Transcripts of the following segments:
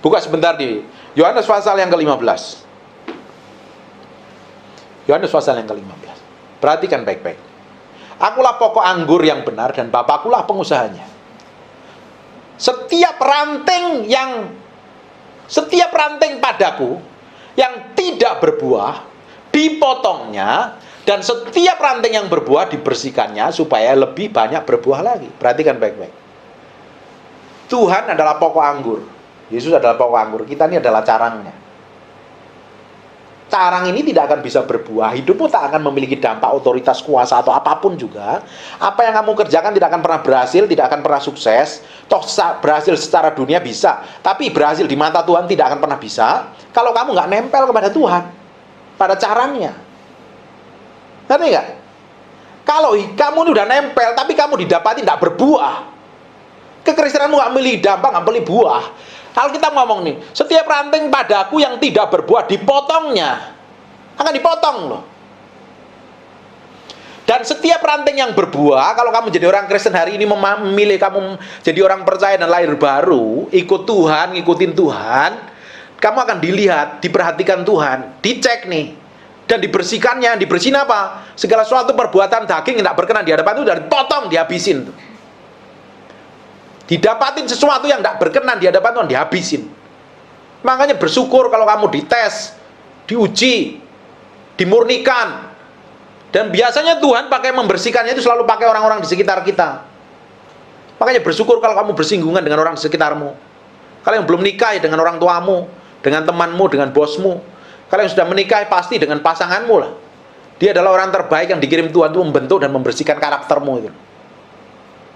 Buka sebentar di Yohanes pasal yang ke-15. Yohanes pasal yang ke-15. Perhatikan baik-baik. Akulah pokok anggur yang benar dan Bapakkulah pengusahanya. Setiap ranting padaku yang tidak berbuah dipotongnya, dan setiap ranting yang berbuah dibersihkannya supaya lebih banyak berbuah lagi. Perhatikan baik-baik. Tuhan adalah pokok anggur. Yesus adalah pokok anggur. Kita ini adalah carangnya. Carang ini tidak akan bisa berbuah. Hidupmu tak akan memiliki dampak, otoritas, kuasa, atau apapun juga. Apa yang kamu kerjakan tidak akan pernah berhasil, tidak akan pernah sukses. Toh berhasil secara dunia bisa, tapi berhasil di mata Tuhan tidak akan pernah bisa kalau kamu nggak nempel kepada Tuhan, pada carangnya. Ngerti nggak? Kalau kamu ini udah nempel, tapi kamu didapati tidak berbuah, kekristenanmu nggak memiliki dampak, nggak memiliki buah. Kalau kita ngomong nih, setiap ranting padaku yang tidak berbuah dipotongnya, akan dipotong loh. Dan setiap ranting yang berbuah, kalau kamu jadi orang Kristen hari ini memilih kamu jadi orang percaya dan lahir baru, ikut Tuhan, ngikutin Tuhan, kamu akan dilihat, diperhatikan Tuhan, dicek nih, dan dibersihkannya. Dibersihin apa? Segala suatu perbuatan daging yang tidak berkenan di hadapan itu udah dipotong, dihabisin tuh. Didapatin sesuatu yang tidak berkenan di hadapan Tuhan, dihabisin. Makanya bersyukur kalau kamu dites, diuji, dimurnikan. Dan biasanya Tuhan pakai membersihkannya itu selalu pakai orang-orang di sekitar kita. Makanya bersyukur kalau kamu bersinggungan dengan orang di sekitarmu. Kalau yang belum nikah ya dengan orang tuamu, dengan temanmu, dengan bosmu. Kalau yang sudah menikah pasti dengan pasanganmu lah. Dia adalah orang terbaik yang dikirim Tuhan untuk membentuk dan membersihkan karaktermu itu.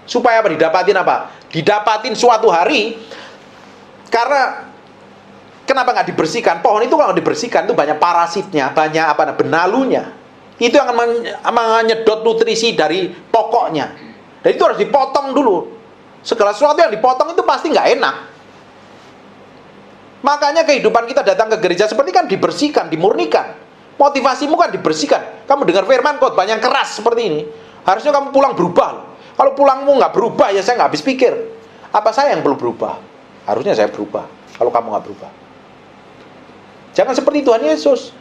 Supaya apa? Didapatin apa? Didapatin suatu hari. Karena kenapa nggak dibersihkan? Pohon itu kalau dibersihkan itu banyak parasitnya, banyak benalunya. Itu yang akan menyedot nutrisi dari pokoknya. Dan itu harus dipotong dulu. Segala sesuatu yang dipotong itu pasti nggak enak. Makanya kehidupan kita datang ke gereja seperti kan dibersihkan, dimurnikan. Motivasimu kan dibersihkan. Kamu dengar firman khotbah yang keras seperti ini, harusnya kamu pulang berubah. Kalau pulangmu nggak berubah, ya saya nggak habis pikir. Apa saya yang perlu berubah? Harusnya saya berubah. Kalau kamu nggak berubah, jangan seperti Tuhan Yesus.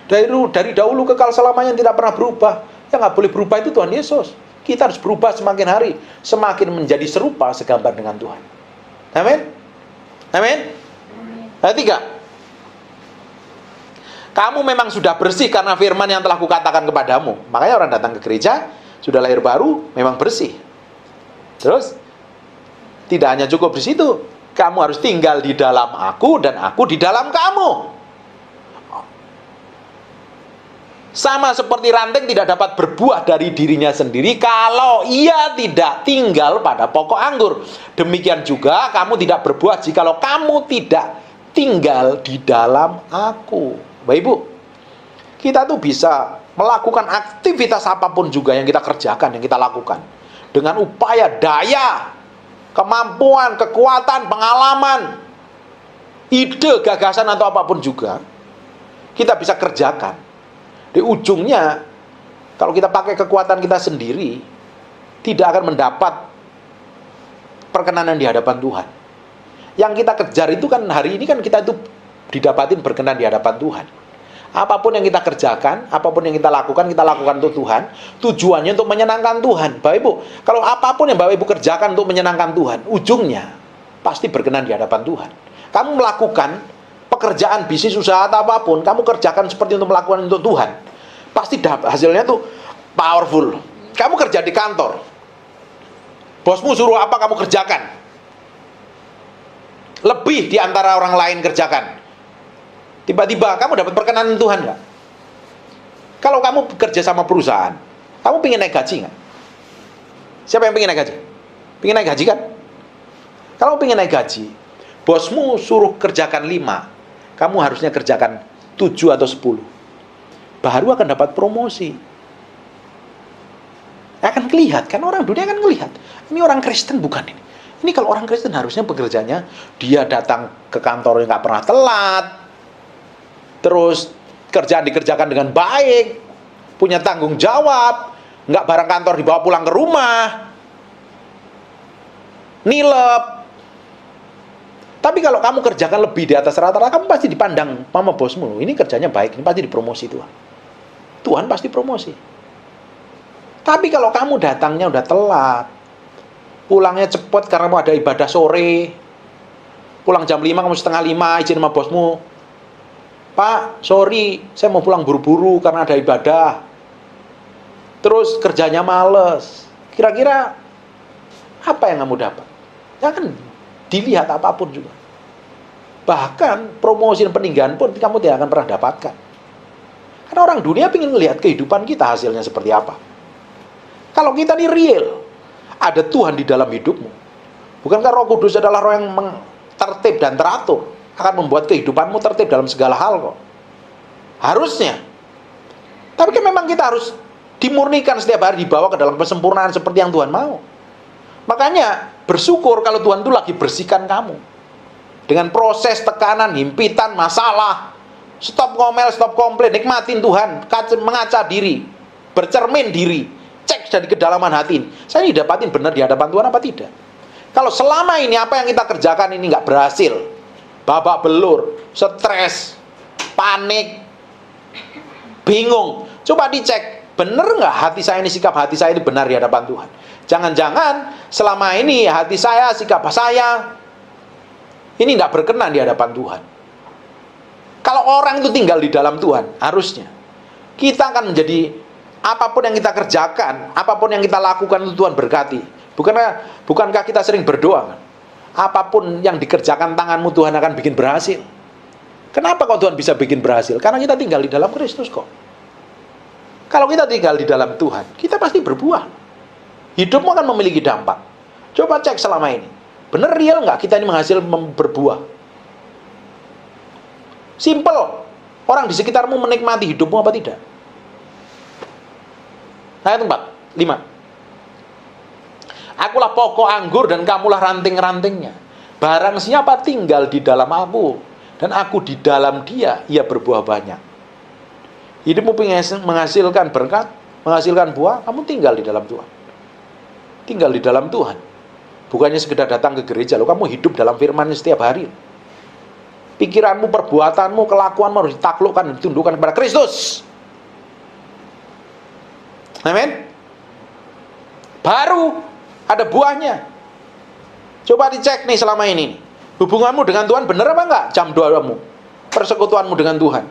Dari dahulu kekal selamanya tidak pernah berubah. Yang nggak boleh berubah itu Tuhan Yesus. Kita harus berubah semakin hari, semakin menjadi serupa segambar dengan Tuhan. Amin. Amin. Ayat 3. Kamu memang sudah bersih karena firman yang telah kukatakan kepadamu. Makanya orang datang ke gereja, sudah lahir baru, memang bersih. Terus, tidak hanya cukup di situ, kamu harus tinggal di dalam aku dan aku di dalam kamu. Sama seperti ranting tidak dapat berbuah dari dirinya sendiri kalau ia tidak tinggal pada pokok anggur. Demikian juga kamu tidak berbuah jikalau kamu tidak tinggal di dalam aku. Bapak Ibu, kita tuh bisa melakukan aktivitas apapun juga yang kita kerjakan, yang kita lakukan, dengan upaya, daya, kemampuan, kekuatan, pengalaman, ide, gagasan atau apapun juga, kita bisa kerjakan. Di ujungnya, kalau kita pakai kekuatan kita sendiri, tidak akan mendapat perkenanan di hadapan Tuhan. Yang kita kejar itu kan hari ini kan kita itu didapatin berkenan di hadapan Tuhan. Apapun yang kita kerjakan, apapun yang kita lakukan untuk Tuhan. Tujuannya untuk menyenangkan Tuhan. Bapak Ibu, kalau apapun yang Bapak Ibu kerjakan untuk menyenangkan Tuhan, ujungnya pasti berkenan di hadapan Tuhan. Kamu melakukan pekerjaan, bisnis, usaha atau apapun, kamu kerjakan seperti untuk melakukan untuk Tuhan, pasti hasilnya tuh powerful. Kamu kerja di kantor, bosmu suruh apa kamu kerjakan, lebih di antara orang lain kerjakan. Tiba-tiba kamu dapat perkenanan Tuhan nggak? Kalau kamu bekerja sama perusahaan, kamu pengen naik gaji nggak? Siapa yang pengen naik gaji? Pengen naik gaji kan? Kalau pengen naik gaji, bosmu suruh kerjakan 5, kamu harusnya kerjakan 7 atau 10. Baru akan dapat promosi. Akan kelihatan, kan orang dunia akan melihat. Ini orang Kristen bukan ini. Ini kalau orang Kristen harusnya pekerjaannya, dia datang ke kantor yang nggak pernah telat, terus kerjaan dikerjakan dengan baik, punya tanggung jawab, nggak barang kantor dibawa pulang ke rumah, nilep. Tapi kalau kamu kerjakan lebih di atas rata-rata, kamu pasti dipandang mama bosmu. Ini kerjanya baik, ini pasti dipromosi Tuhan. Tuhan pasti promosi. Tapi kalau kamu datangnya udah telat, pulangnya cepat karena mau ada ibadah sore, pulang jam 5, kamu setengah 5, izin sama bosmu, Pak, sorry, saya mau pulang buru-buru karena ada ibadah. Terus kerjanya males. Kira-kira apa yang kamu dapat? Jangan dilihat apapun juga. Bahkan promosi dan peninggalan pun kamu tidak akan pernah dapatkan. Karena orang dunia ingin melihat kehidupan kita hasilnya seperti apa. Kalau kita ini real, ada Tuhan di dalam hidupmu. Bukankah Roh Kudus adalah roh yang tertib dan teratur, akan membuat kehidupanmu tertib dalam segala hal kok. Harusnya. Tapi kan memang kita harus dimurnikan setiap hari, dibawa ke dalam kesempurnaan seperti yang Tuhan mau. Makanya bersyukur kalau Tuhan itu lagi bersihkan kamu dengan proses tekanan, himpitan, masalah. Stop ngomel, stop komplain, nikmatin Tuhan, mengaca diri, bercermin diri, cek dari kedalaman hati. Saya ini dapatin benar di hadapan Tuhan apa tidak? Kalau selama ini apa yang kita kerjakan ini nggak berhasil, babak belur, stres, panik, bingung, coba dicek, benar nggak hati saya ini, sikap hati saya ini benar di hadapan Tuhan? Jangan-jangan selama ini hati saya, sikap saya ini nggak berkenan di hadapan Tuhan. Kalau orang itu tinggal di dalam Tuhan, harusnya kita akan menjadi, apapun yang kita kerjakan, apapun yang kita lakukan itu Tuhan berkati. Bukankah kita sering berdoa kan? Apapun yang dikerjakan tanganmu Tuhan akan bikin berhasil. Kenapa kok Tuhan bisa bikin berhasil? Karena kita tinggal di dalam Kristus kok. Kalau kita tinggal di dalam Tuhan, kita pasti berbuah. Hidupmu akan memiliki dampak. Coba cek selama ini, benar real nggak kita ini menghasil berbuah? Simple. Orang di sekitarmu menikmati hidupmu apa tidak? Ayat 5. Akulah pokok anggur dan kamulah ranting-rantingnya. Barang siapa tinggal di dalam aku dan aku di dalam dia, ia berbuah banyak. Hidupmu menghasilkan berkat, menghasilkan buah, kamu tinggal di dalam Tuhan. Tinggal di dalam Tuhan. Bukannya sekedar datang ke gereja, loh, kamu hidup dalam firman-Nya setiap hari. Pikiranmu, perbuatanmu, kelakuanmu harus ditaklukkan dan ditundukkan kepada Kristus. Amin. Baru ada buahnya. Coba dicek nih selama ini. Hubunganmu dengan Tuhan benar apa enggak? Jam 2-mu, persekutuanmu dengan Tuhan.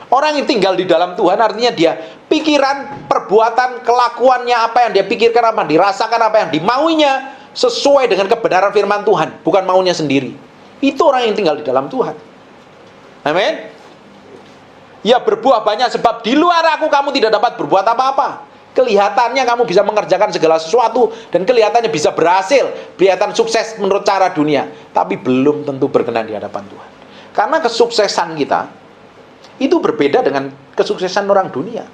Orang yang tinggal di dalam Tuhan artinya dia pikiran, perbuatan, kelakuannya, apa yang dia pikirkan, apa yang dirasakan, apa yang dimauinya sesuai dengan kebenaran firman Tuhan, bukan maunya sendiri. Itu orang yang tinggal di dalam Tuhan. Amin. Ya berbuah banyak sebab di luar aku kamu tidak dapat berbuat apa-apa. Kelihatannya kamu bisa mengerjakan segala sesuatu dan kelihatannya bisa berhasil, kelihatan sukses menurut cara dunia, tapi belum tentu berkenan di hadapan Tuhan. Karena kesuksesan kita itu berbeda dengan kesuksesan orang dunia.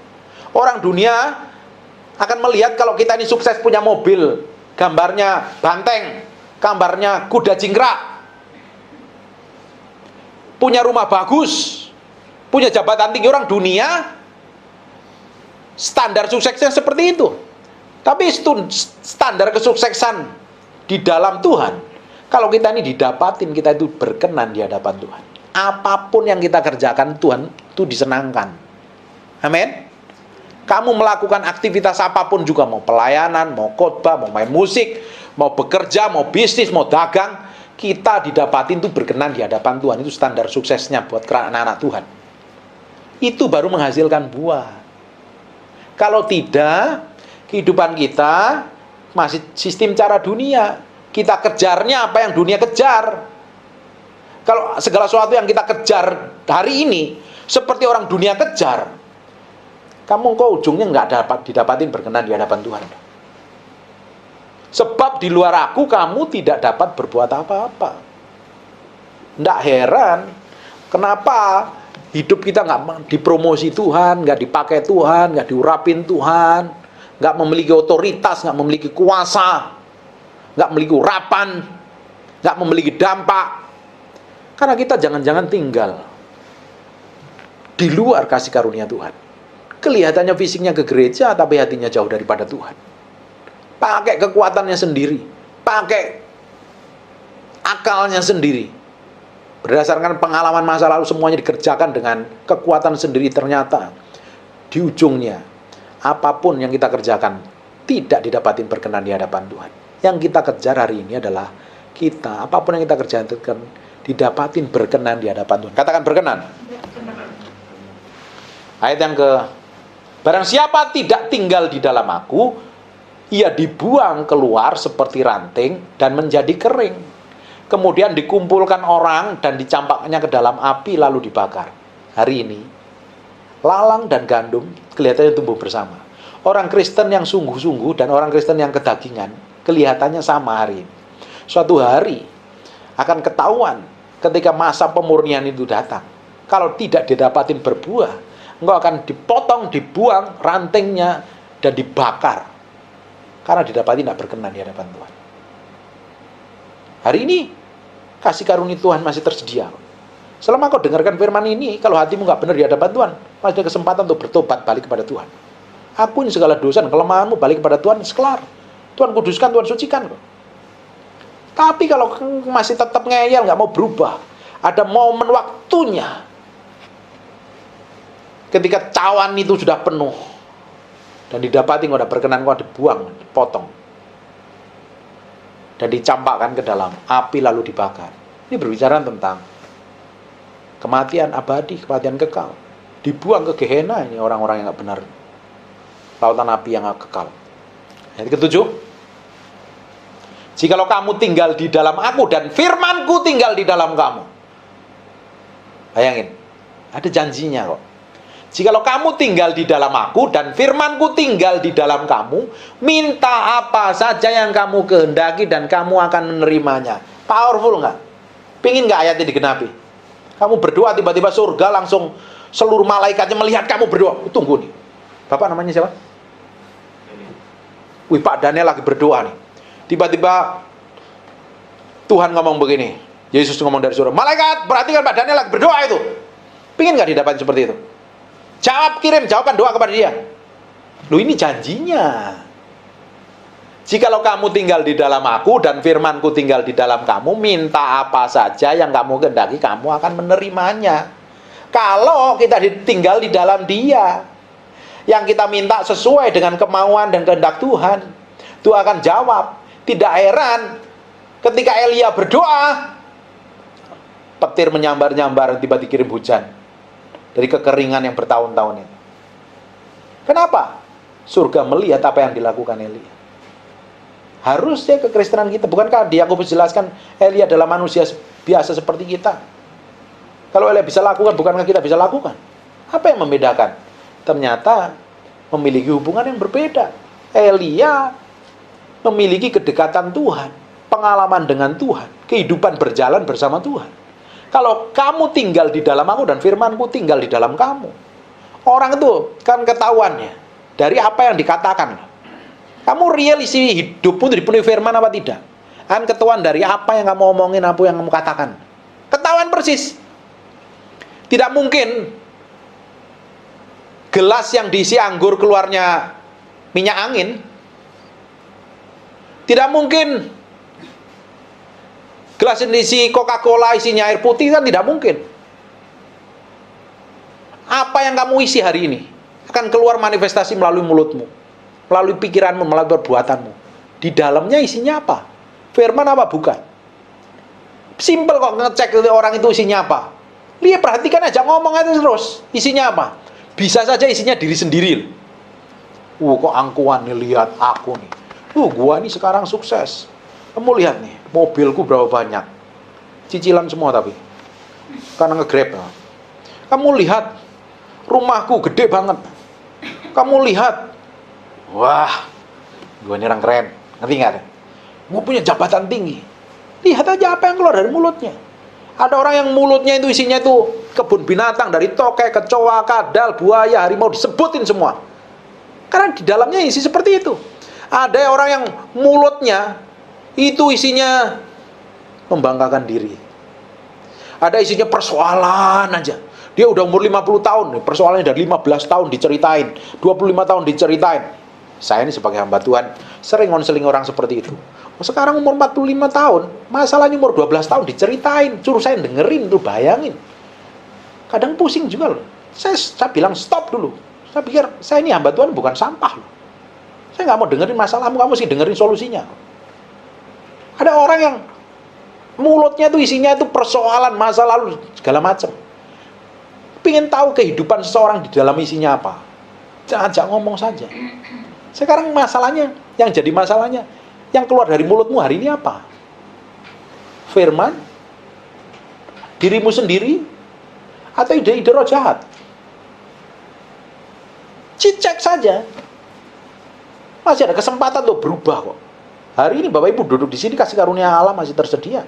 Orang dunia akan melihat kalau kita ini sukses, punya mobil, gambarnya banteng, gambarnya kuda jingkrak, punya rumah bagus, punya jabatan tinggi. Orang dunia standar suksesnya seperti itu. Tapi standar kesuksesan di dalam Tuhan, kalau kita ini didapatin, kita itu berkenan di hadapan Tuhan. Apapun yang kita kerjakan, Tuhan itu disenangkan. Amin. Kamu melakukan aktivitas apapun juga, mau pelayanan, mau khotbah, mau main musik, mau bekerja, mau bisnis, mau dagang, kita didapatin itu berkenan di hadapan Tuhan. Itu standar suksesnya buat anak-anak Tuhan. Itu baru menghasilkan buah. Kalau tidak, kehidupan kita masih sistem cara dunia. Kita kejarnya apa yang dunia kejar. Kalau segala sesuatu yang kita kejar hari ini seperti orang dunia kejar, kamu kok ujungnya nggak dapat didapatin berkenan di hadapan Tuhan. Sebab di luar aku kamu tidak dapat berbuat apa-apa. Nggak heran kenapa hidup kita nggak dipromosi Tuhan, nggak dipakai Tuhan, nggak diurapin Tuhan, nggak memiliki otoritas, nggak memiliki kuasa, nggak memiliki urapan, nggak memiliki dampak. Karena kita jangan-jangan tinggal di luar kasih karunia Tuhan. Kelihatannya fisiknya ke gereja, tapi hatinya jauh daripada Tuhan. Pakai kekuatannya sendiri, pakai akalnya sendiri. Berdasarkan pengalaman masa lalu semuanya dikerjakan dengan kekuatan sendiri, ternyata di ujungnya apapun yang kita kerjakan tidak didapatin berkenan di hadapan Tuhan. Yang kita kejar hari ini adalah kita, apapun yang kita kerjakan didapatin berkenan di hadapan Tuhan. Katakan berkenan. Ayat yang barang siapa tidak tinggal di dalam aku, ia dibuang keluar seperti ranting dan menjadi kering. Kemudian dikumpulkan orang dan dicampaknya ke dalam api lalu dibakar. Hari ini, lalang dan gandum kelihatannya tumbuh bersama. Orang Kristen yang sungguh-sungguh dan orang Kristen yang kedagingan kelihatannya sama hari ini. Suatu hari akan ketahuan ketika masa pemurnian itu datang. Kalau tidak didapatin berbuah, engkau akan dipotong, dibuang rantingnya dan dibakar. Karena didapati tidak berkenan di hadapan Tuhan. Hari ini kasih karunia Tuhan masih tersedia. Selama kau dengarkan firman ini, kalau hatimu nggak benar di hadapan Tuhan, masih ada kesempatan untuk bertobat balik kepada Tuhan. Akui segala dosa dan kelemahanmu, balik kepada Tuhan, sekelar. Tuhan kuduskan, Tuhan sucikan. Tapi kalau masih tetap ngeyel, nggak mau berubah, ada momen waktunya. Ketika cawan itu sudah penuh dan didapati nggak ada berkenan, kau dibuang, dipotong dan dicampakkan ke dalam api lalu dibakar. Ini berbicara tentang kematian abadi, kematian kekal. Dibuang ke Gehenna ini orang-orang yang nggak benar. Lautan api yang nggak kekal. Ayat ke-7. Jikalau kamu tinggal di dalam aku dan firmanku tinggal di dalam kamu. Bayangin, ada janjinya kok. Jikalau kamu tinggal di dalam aku dan firmanku tinggal di dalam kamu, minta apa saja yang kamu kehendaki dan kamu akan menerimanya. Powerful nggak? Pingin nggak ayatnya digenapi? Kamu berdoa tiba-tiba surga langsung seluruh malaikatnya melihat kamu berdoa. Tunggu nih. Bapak namanya siapa? Wih, Pak Daniel lagi berdoa nih. Tiba-tiba Tuhan ngomong begini. Yesus ngomong dari surga. Malaikat, perhatikan Pak Daniel lagi berdoa itu. Pingin nggak didapat seperti itu? Jawab, kirim jawaban doa kepada dia. Loh, ini janjinya. Jikalau kamu tinggal di dalam aku dan firmanku tinggal di dalam kamu, minta apa saja yang kamu kehendaki, kamu akan menerimanya. Kalau kita tinggal di dalam dia, yang kita minta sesuai dengan kemauan dan kehendak Tuhan, Tuhan akan jawab. Tidak heran ketika Elia berdoa, petir menyambar-nyambar, tiba-tiba dikirim hujan dari kekeringan yang bertahun-tahun itu. Kenapa? Surga melihat apa yang dilakukan Elia. Harusnya kekristenan kita, bukankah di Yakobus jelaskan Elia adalah manusia biasa seperti kita? Kalau Elia bisa lakukan, bukankah kita bisa lakukan? Apa yang membedakan? Ternyata memiliki hubungan yang berbeda. Elia memiliki kedekatan Tuhan, pengalaman dengan Tuhan, kehidupan berjalan bersama Tuhan. Kalau kamu tinggal di dalam aku dan firmanku tinggal di dalam kamu, orang itu kan ketahuannya dari apa yang dikatakan. Kamu real isi hidupmu dipenuhi firman apa tidak? Kan ketahuan dari apa yang kamu omongin, apa yang kamu katakan. Ketahuan persis. Tidak mungkin gelas yang diisi anggur keluarnya minyak angin. Tidak mungkin gelas yang diisi Coca-Cola isinya air putih, kan tidak mungkin. Apa yang kamu isi hari ini akan keluar manifestasi melalui mulutmu, melalui pikiranmu, melalui perbuatanmu. Di dalamnya isinya apa? Firman apa bukan? Simple kok ngecek orang itu isinya apa. Lihat, perhatikan aja, ngomong aja terus. Isinya apa? Bisa saja isinya diri sendiri. Kok angkuhan nih, lihat aku nih. Gua nih sekarang sukses. Kamu lihat nih, mobilku berapa banyak. Cicilan semua tapi. Karena nge-grab. Kamu lihat, rumahku gede banget. Kamu lihat, wah, gua ini orang keren. Ngerti nggak? Gua punya jabatan tinggi. Lihat aja apa yang keluar dari mulutnya. Ada orang yang mulutnya itu isinya itu kebun binatang, dari tokek, kecoa, kadal, buaya, harimau, disebutin semua. Karena di dalamnya isi seperti itu. Ada orang yang mulutnya itu isinya membanggakan diri. Ada isinya persoalan aja. Dia udah umur 50 tahun, persoalannya dari 15 tahun diceritain, 25 tahun diceritain. Saya ini sebagai hamba Tuhan sering ngonseling orang seperti itu. Sekarang umur 45 tahun, masalahnya umur 12 tahun diceritain, suruh saya dengerin tuh, bayangin. Kadang pusing juga loh. Saya bilang stop dulu. Saya pikir, saya ini hamba Tuhan bukan sampah loh. Saya nggak mau dengerin masalahmu, kamu sih dengerin solusinya. Ada orang yang mulutnya tuh isinya itu persoalan, masa lalu, segala macam. Pengen tahu kehidupan seseorang di dalam isinya apa. Ajak ngomong saja. Sekarang masalahnya, yang jadi masalahnya, yang keluar dari mulutmu hari ini apa? Firman? Dirimu sendiri? Atau ide-ide roh jahat? Cek saja. Masih ada kesempatan untuk berubah kok. Hari ini Bapak Ibu duduk di sini, kasih karunia Allah masih tersedia.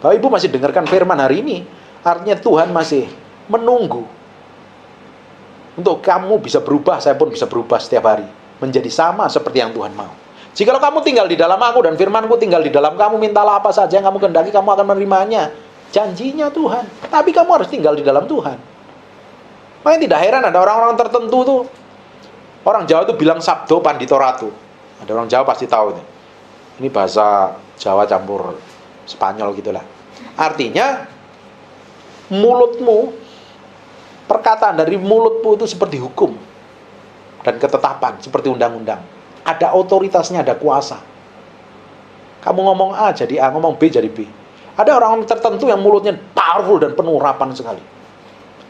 Bapak Ibu masih dengarkan firman hari ini, artinya Tuhan masih menunggu untuk kamu bisa berubah. Saya pun bisa berubah setiap hari menjadi sama seperti yang Tuhan mau. Jikalau kamu tinggal di dalam aku dan firmanku tinggal di dalam kamu, mintalah apa saja yang kamu kehendaki, kamu akan menerimanya. Janjinya Tuhan. Tapi kamu harus tinggal di dalam Tuhan. Makanya tidak heran ada orang-orang tertentu tuh. Orang Jawa tuh bilang sabdo pandito ratu. Ada orang Jawa pasti tahu ini. Ini bahasa Jawa campur Spanyol gitulah. Artinya mulutmu, perkataan dari mulutmu itu seperti hukum dan ketetapan, seperti undang-undang. Ada otoritasnya, ada kuasa. Kamu ngomong A jadi A, ngomong B jadi B. Ada orang tertentu yang mulutnya powerful dan penuh urapan sekali.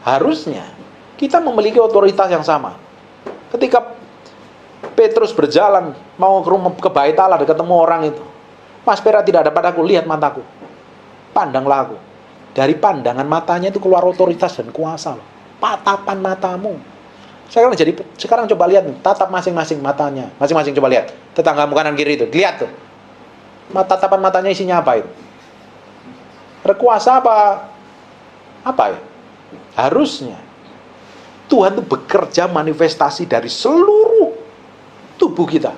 Harusnya kita memiliki otoritas yang sama. Ketika Petrus berjalan mau ke bait Allah dan ketemu orang itu, Mas Pera tidak ada padaku, lihat mataku, pandanglah aku. Dari pandangan matanya itu keluar otoritas dan kuasa. Tatapan matamu. Sekarang coba lihat nih, tatap masing-masing matanya. Masing-masing coba lihat. Tetanggamu kanan kiri itu, lihat tuh. Tatapan matanya isinya apa itu? Berkuasa apa ya? Harusnya Tuhan itu bekerja manifestasi dari seluruh tubuh kita.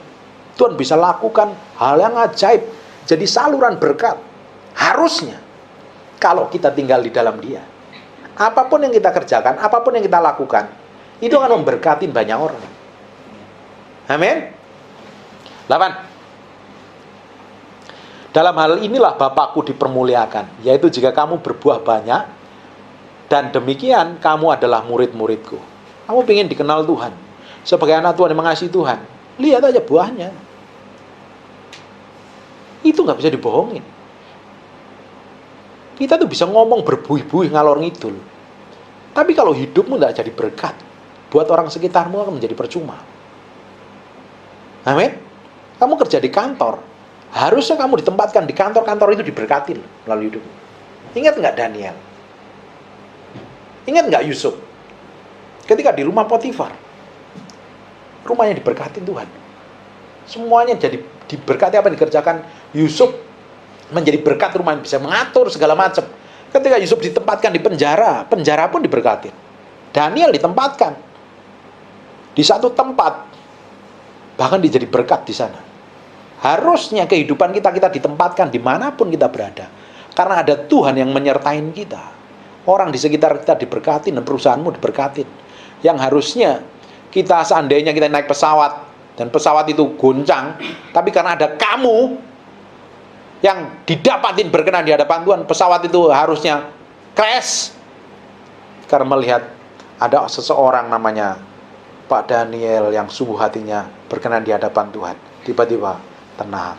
Tuhan bisa lakukan hal yang ajaib, jadi saluran berkat. Harusnya kalau kita tinggal di dalam Dia, apapun yang kita kerjakan, apapun yang kita lakukan, itu akan memberkati banyak orang. Amin. 8. Dalam hal inilah Bapakku dipermuliakan, yaitu jika kamu berbuah banyak, dan demikian kamu adalah murid-muridku. Kamu ingin dikenal Tuhan sebagai anak Tuhan yang mengasihi Tuhan. Lihat aja buahnya. Itu nggak bisa dibohongin. Kita tuh bisa ngomong berbuih-buih ngalor ngidul, tapi kalau hidupmu nggak jadi berkat, buat orang sekitarmu akan menjadi percuma. Amin. Kamu kerja di kantor, harusnya kamu ditempatkan di kantor-kantor itu diberkatin melalui hidupmu. Ingat nggak Daniel? Ingat nggak Yusuf? Ketika di rumah Potifar, rumahnya diberkatin Tuhan. Semuanya jadi diberkati apa yang dikerjakan Yusuf, menjadi berkat, rumahnya bisa mengatur segala macam. Ketika Yusuf ditempatkan di penjara, penjara pun diberkatin. Daniel ditempatkan di satu tempat, bahkan dia jadi berkat di sana. Harusnya kehidupan kita ditempatkan dimanapun kita berada, karena ada Tuhan yang menyertain kita. Orang di sekitar kita diberkatin dan perusahaanmu diberkatin. Yang harusnya kita, seandainya kita naik pesawat dan pesawat itu goncang, tapi karena ada kamu yang didapatin berkenan di hadapan Tuhan, pesawat itu harusnya crash. Karena melihat ada seseorang namanya Pak Daniel yang sungguh hatinya berkenan di hadapan Tuhan, tiba-tiba tenang.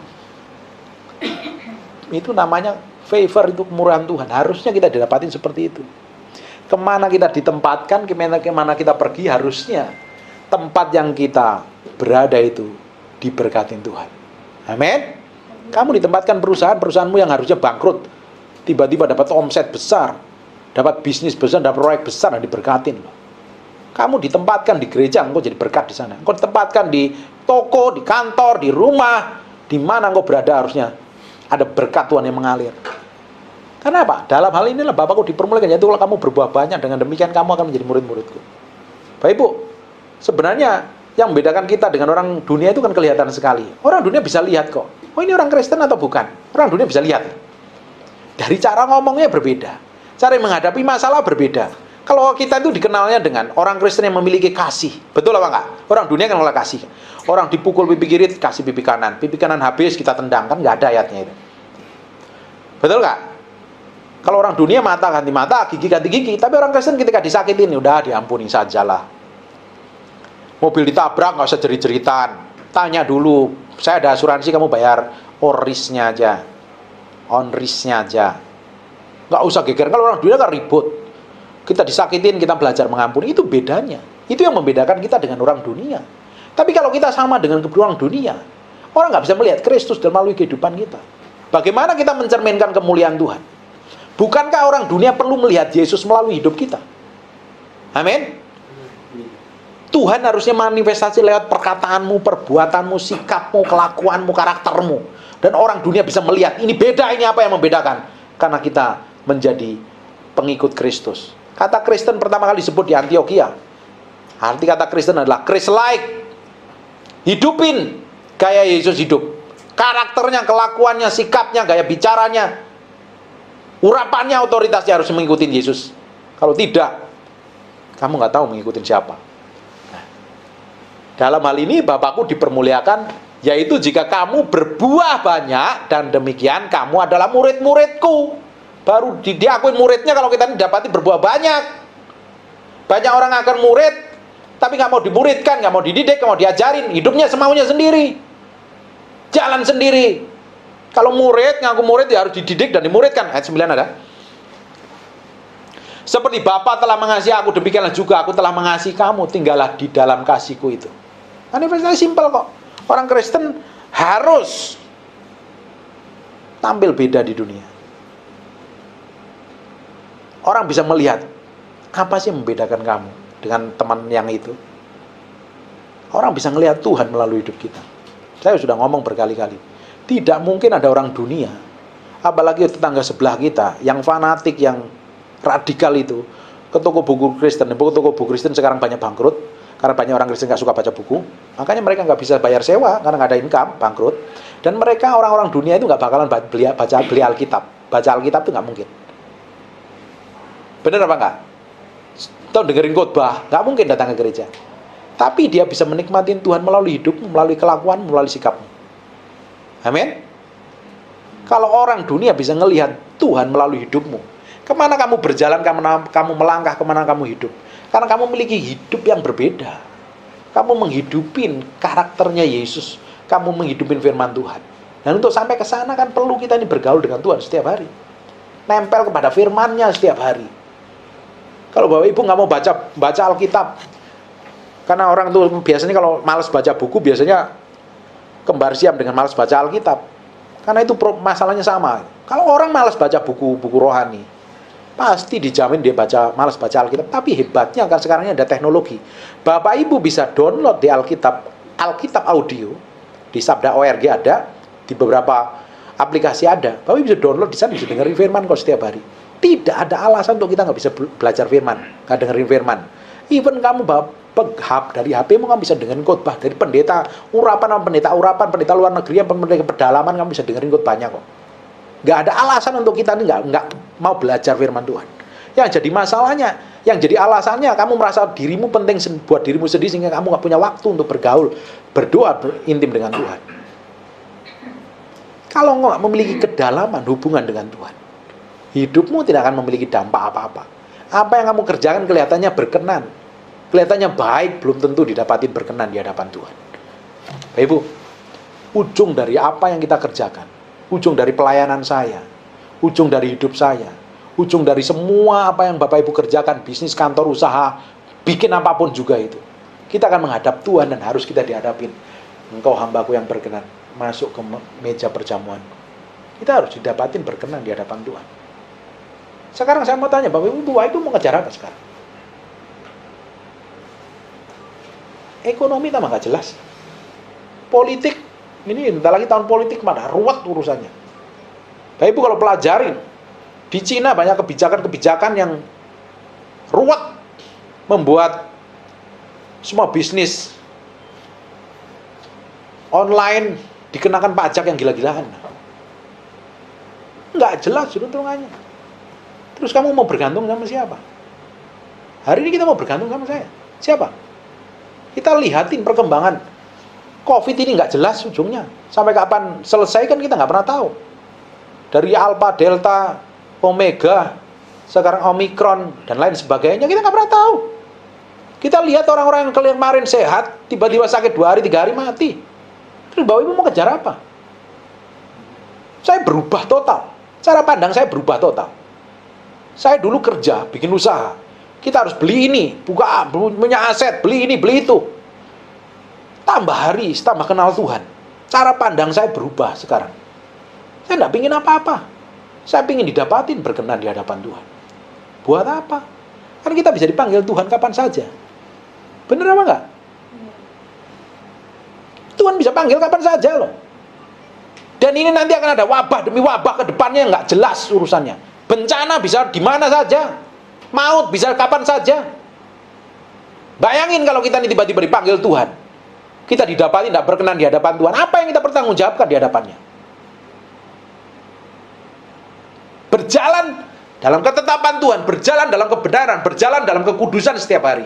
Itu namanya favor, itu kemurahan Tuhan. Harusnya kita didapatin seperti itu. Kemana kita ditempatkan, kemana kita pergi, harusnya tempat yang kita berada itu diberkatin Tuhan. Amin. Kamu ditempatkan perusahaanmu yang harusnya bangkrut, tiba-tiba dapat omset besar, dapat bisnis besar, dapat proyek besar, dan diberkatin loh. Kamu ditempatkan di gereja, engkau jadi berkat di sana. Engkau ditempatkan di toko, di kantor, di rumah, di mana engkau berada, harusnya ada berkat Tuhan yang mengalir. Kenapa? Dalam hal inilah Bapakku dipermuliakan, yaitu kalau kamu berbuah banyak, dengan demikian kamu akan menjadi murid-muridku. Bapak Ibu, sebenarnya yang membedakan kita dengan orang dunia itu kan kelihatan sekali. Orang dunia bisa lihat kok, oh ini orang Kristen atau bukan. Orang dunia bisa lihat. Dari cara ngomongnya berbeda, cara menghadapi masalah berbeda. Kalau kita itu dikenalnya dengan orang Kristen yang memiliki kasih. Betul apa enggak? Orang dunia kan oleh kasih. Orang dipukul pipi kiri, kasih pipi kanan. Pipi kanan habis, kita tendang. Kan nggak ada ayatnya itu. Betul nggak? Kalau orang dunia mata ganti mata, gigi ganti gigi. Tapi orang Kristen ketika disakitin, udah diampuni sajalah. Mobil ditabrak, nggak usah jerit-jeritan. Tanya dulu, saya ada asuransi, kamu bayar ORIS-nya aja. ONRIS-nya aja. Nggak usah geger. Kalau orang dunia kan ribut. Kita disakitin, kita belajar mengampuni. Itu bedanya. Itu yang membedakan kita dengan orang dunia. Tapi kalau kita sama dengan orang dunia, orang nggak bisa melihat Kristus dan melalui kehidupan kita. Bagaimana kita mencerminkan kemuliaan Tuhan? Bukankah orang dunia perlu melihat Yesus melalui hidup kita? Amin. Tuhan harusnya manifestasi lewat perkataanmu, perbuatanmu, sikapmu, kelakuanmu, karaktermu. Dan orang dunia bisa melihat, ini beda, ini apa yang membedakan? Karena kita menjadi pengikut Kristus. Kata Kristen pertama kali disebut di Antioquia. Arti kata Kristen adalah Christ-like. Hidupin gaya Yesus hidup. Karakternya, kelakuannya, sikapnya, gaya bicaranya, urapannya, otoritasnya harus mengikuti Yesus. Kalau tidak, kamu nggak tahu mengikuti siapa. Nah, dalam hal ini Bapakku dipermuliakan, yaitu jika kamu berbuah banyak, dan demikian kamu adalah murid-muridku. Baru diakuin muridnya kalau kita dapati berbuah banyak. Banyak orang akan murid, tapi nggak mau dimuridkan, nggak mau dididik, nggak mau diajarin. Hidupnya semaunya sendiri. Jalan sendiri. Kalau murid, ngaku murid ya harus dididik dan dimuridkan. Ayat 9 ada. Seperti Bapa telah mengasihi aku, demikianlah juga aku telah mengasihi kamu. Tinggallah di dalam kasihku itu. Manifestasi simpel kok. Orang Kristen harus tampil beda di dunia. Orang bisa melihat, apa sih yang membedakan kamu dengan teman yang itu? Orang bisa melihat Tuhan melalui hidup kita. Saya sudah ngomong berkali-kali. Tidak mungkin ada orang dunia, apalagi tetangga sebelah kita, yang fanatik, yang radikal itu, ke toko buku Kristen. Toko buku Kristen sekarang banyak bangkrut, karena banyak orang Kristen nggak suka baca buku. Makanya mereka nggak bisa bayar sewa, karena nggak ada income, bangkrut. Dan mereka, orang-orang dunia itu nggak bakalan beli Alkitab. Baca Alkitab itu nggak mungkin. Benar apa enggak? Atau dengerin khotbah, nggak mungkin datang ke gereja. Tapi dia bisa menikmati Tuhan melalui hidupmu, melalui kelakuan, melalui sikapmu. Amin. Kalau orang dunia bisa ngelihat Tuhan melalui hidupmu, kemana kamu berjalan, kamu melangkah, kemana kamu hidup. Karena kamu memiliki hidup yang berbeda. Kamu menghidupin karakternya Yesus. Kamu menghidupin firman Tuhan. Dan untuk sampai ke sana kan perlu kita ini bergaul dengan Tuhan setiap hari. Nempel kepada firman-Nya setiap hari. Kalau Bapak Ibu nggak mau baca Alkitab, karena orang tuh biasanya kalau malas baca buku, biasanya kembar siam dengan malas baca Alkitab. Karena itu masalahnya sama. Kalau orang malas baca buku rohani, pasti dijamin dia malas baca Alkitab. Tapi hebatnya kan sekarang ini ada teknologi. Bapak Ibu bisa download di Alkitab audio, di Sabda.org ada, di beberapa aplikasi ada. Bapak Ibu bisa download di sana, bisa dengerin firman kok setiap hari. Tidak ada alasan untuk kita nggak bisa belajar firman, nggak dengerin firman. Even kamu dari HP-mu kamu bisa dengerin khotbah dari pendeta urapan, pendeta luar negeri, pendeta pedalaman, kamu bisa dengerin khotbahnya kok. Nggak ada alasan untuk kita ini nggak mau belajar firman Tuhan. Yang jadi masalahnya, yang jadi alasannya kamu merasa dirimu penting buat dirimu sendiri sehingga kamu nggak punya waktu untuk bergaul, berdoa, intim dengan Tuhan. Kalau nggak memiliki kedalaman hubungan dengan Tuhan, hidupmu tidak akan memiliki dampak apa-apa. Apa yang kamu kerjakan kelihatannya berkenan, kelihatannya baik, belum tentu didapatin berkenan di hadapan Tuhan. Bapak Ibu, ujung dari apa yang kita kerjakan, ujung dari pelayanan saya, ujung dari hidup saya, ujung dari semua apa yang Bapak Ibu kerjakan, bisnis, kantor, usaha, bikin apapun juga itu, kita akan menghadap Tuhan dan harus kita dihadapin. Engkau hambaku yang berkenan, masuk ke meja perjamuan. Kita harus didapatin berkenan di hadapan Tuhan. Sekarang saya mau tanya, Bapak Ibu mau ngejar apa sekarang? Ekonomi tambah nggak jelas. Politik, ini bentar lagi tahun politik, mana ruwet urusannya. Bapak Ibu kalau pelajarin, di Cina banyak kebijakan-kebijakan yang ruwet, membuat semua bisnis online dikenakan pajak yang gila-gilaan. Nggak jelas hitung-hitungannya. Terus kamu mau bergantung sama siapa? Hari ini kita mau bergantung sama saya. Siapa? Kita lihatin perkembangan COVID ini nggak jelas ujungnya. Sampai kapan selesai kan kita nggak pernah tahu. Dari Alpha, Delta, Omega, sekarang Omicron, dan lain sebagainya, kita nggak pernah tahu. Kita lihat orang-orang yang kemarin sehat, tiba-tiba sakit 2 hari, 3 hari mati. Terus Bapak Ibu mau kejar apa? Saya berubah total. Cara pandang saya berubah total. Saya dulu kerja, bikin usaha. Kita harus beli ini, punya aset, beli ini, beli itu. Tambah hari, tambah kenal Tuhan. Cara pandang saya berubah sekarang. Saya tidak ingin apa-apa. Saya ingin didapatin berkenan di hadapan Tuhan. Buat apa? Kan kita bisa dipanggil Tuhan kapan saja. Bener apa enggak? Tuhan bisa panggil kapan saja loh. Dan ini nanti akan ada wabah demi wabah ke depannya nggak jelas urusannya. Bencana bisa di mana saja. Maut bisa kapan saja. Bayangin kalau kita ini tiba-tiba dipanggil Tuhan. Kita didapati tidak berkenan di hadapan Tuhan. Apa yang kita pertanggungjawabkan di hadapannya? Berjalan dalam ketetapan Tuhan, berjalan dalam kebenaran, berjalan dalam kekudusan setiap hari.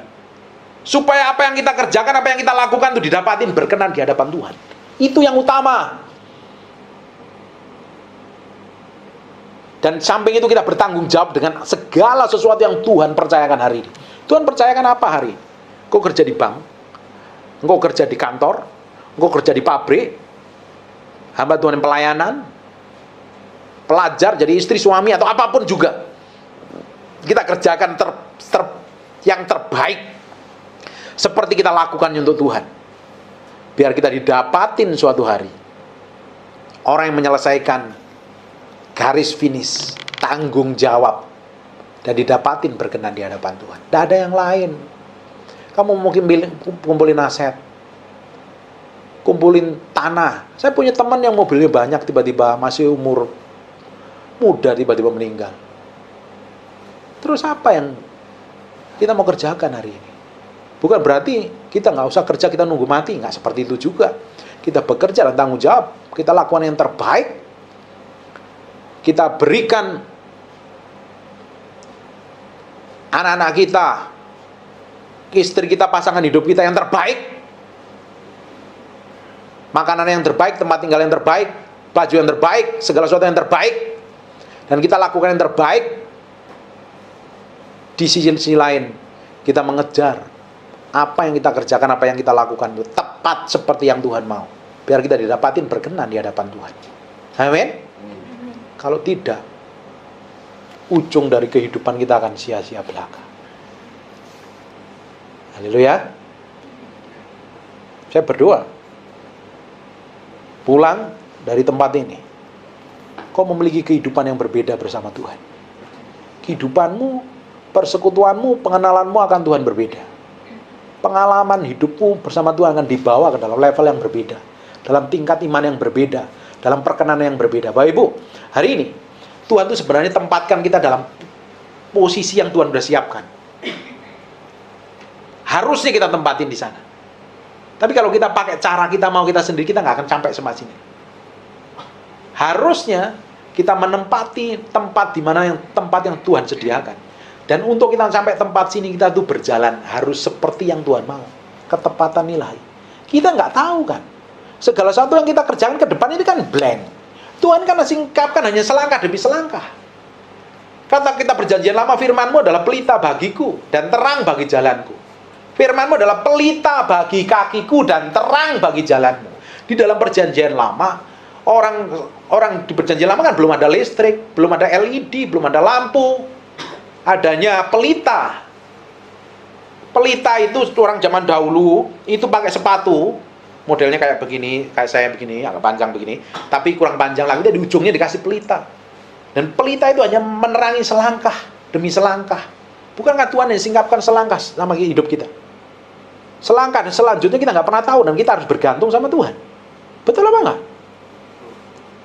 Supaya apa yang kita kerjakan, apa yang kita lakukan itu didapatin berkenan di hadapan Tuhan. Itu yang utama. Dan samping itu kita bertanggung jawab dengan segala sesuatu yang Tuhan percayakan hari ini. Tuhan percayakan apa hari ini? Engkau kerja di bank, engkau kerja di kantor, engkau kerja di pabrik, hamba Tuhan yang pelayanan, pelajar, jadi istri, suami, atau apapun juga. Kita kerjakan yang terbaik. Seperti kita lakukan untuk Tuhan. Biar kita didapatin suatu hari. Orang yang menyelesaikan garis finish, tanggung jawab, dan didapatin berkenan di hadapan Tuhan. Tidak ada yang lain. Kamu mungkin kumpulin aset, kumpulin tanah. Saya punya teman yang mobilnya banyak, tiba-tiba masih umur muda, tiba-tiba meninggal. Terus apa yang kita mau kerjakan hari ini? Bukan berarti kita nggak usah kerja, kita nunggu mati. Nggak seperti itu juga. Kita bekerja dan tanggung jawab. Kita lakukan yang terbaik. Kita berikan anak-anak kita, istri kita, pasangan hidup kita yang terbaik. Makanan yang terbaik, tempat tinggal yang terbaik, baju yang terbaik, segala sesuatu yang terbaik. Dan kita lakukan yang terbaik. Di sisi lain, kita mengejar apa yang kita kerjakan, apa yang kita lakukan itu tepat seperti yang Tuhan mau. Biar kita didapatin berkenan di hadapan Tuhan. Amin. Kalau tidak, ujung dari kehidupan kita akan sia-sia belaka. Haleluya. Saya berdoa, pulang dari tempat ini, kau memiliki kehidupan yang berbeda bersama Tuhan. Kehidupanmu, persekutuanmu, pengenalanmu akan Tuhan berbeda. Pengalaman hidupmu bersama Tuhan akan dibawa ke dalam level yang berbeda, dalam tingkat iman yang berbeda, dalam perkenanan yang berbeda. Bapak Ibu, hari ini Tuhan itu sebenarnya tempatkan kita dalam posisi yang Tuhan sudah siapkan. Harusnya kita tempatin di sana. Tapi kalau kita pakai cara kita mau kita sendiri, kita nggak akan sampai sama sini. Harusnya kita menempati tempat di mana tempat yang Tuhan sediakan. Dan untuk kita sampai tempat sini, kita tuh berjalan harus seperti yang Tuhan mau. Ketepatan ilahi. Kita nggak tahu kan. Segala sesuatu yang kita kerjakan ke depan ini kan blank. Tuhan kan singkapkan hanya selangkah demi selangkah. Kata kita perjanjian lama, firman-Mu adalah pelita bagiku dan terang bagi jalanku. Firman-Mu adalah pelita bagi kakiku dan terang bagi jalanmu. Di dalam perjanjian lama, orang di perjanjian lama kan belum ada listrik, belum ada LED, belum ada lampu. Adanya pelita. Pelita itu orang zaman dahulu itu pakai sepatu, modelnya kayak begini, kayak saya begini, agak panjang begini, tapi kurang panjang lagi, di ujungnya dikasih pelita. Dan pelita itu hanya menerangi selangkah demi selangkah. Bukankah Tuhan yang singkapkan selangkah sama hidup kita? Selangkah dan selanjutnya kita nggak pernah tahu, dan kita harus bergantung sama Tuhan. Betul apa enggak?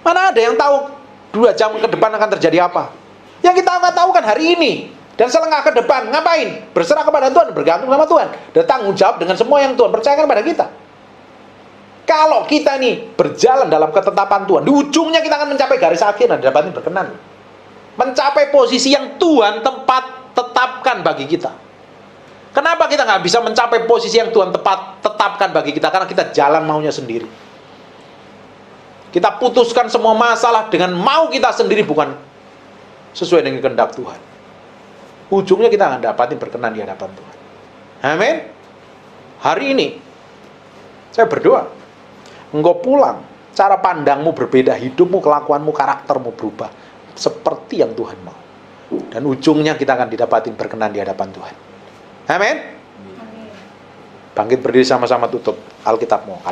Mana ada yang tahu 2 jam ke depan akan terjadi apa? Yang kita nggak tahu kan hari ini. Dan selangkah ke depan, ngapain? Berserah kepada Tuhan, bergantung sama Tuhan. Dan tanggung jawab dengan semua yang Tuhan percayakan pada kita. Kalau kita nih berjalan dalam ketetapan Tuhan, di ujungnya kita akan mencapai garis akhir dan dapatin berkenan. Mencapai posisi yang Tuhan tetapkan bagi kita. Kenapa kita nggak bisa mencapai posisi yang Tuhan tetapkan bagi kita? Karena kita jalan maunya sendiri. Kita putuskan semua masalah dengan mau kita sendiri, bukan sesuai dengan kehendak Tuhan. Ujungnya kita akan dapatin berkenan di hadapan Tuhan. Amin. Hari ini saya berdoa, engkau pulang, cara pandangmu berbeda, hidupmu, kelakuanmu, karaktermu berubah seperti yang Tuhan mau. Dan ujungnya kita akan didapatin berkenan di hadapan Tuhan. Amin. Bangkit berdiri sama-sama, tutup Alkitabmu.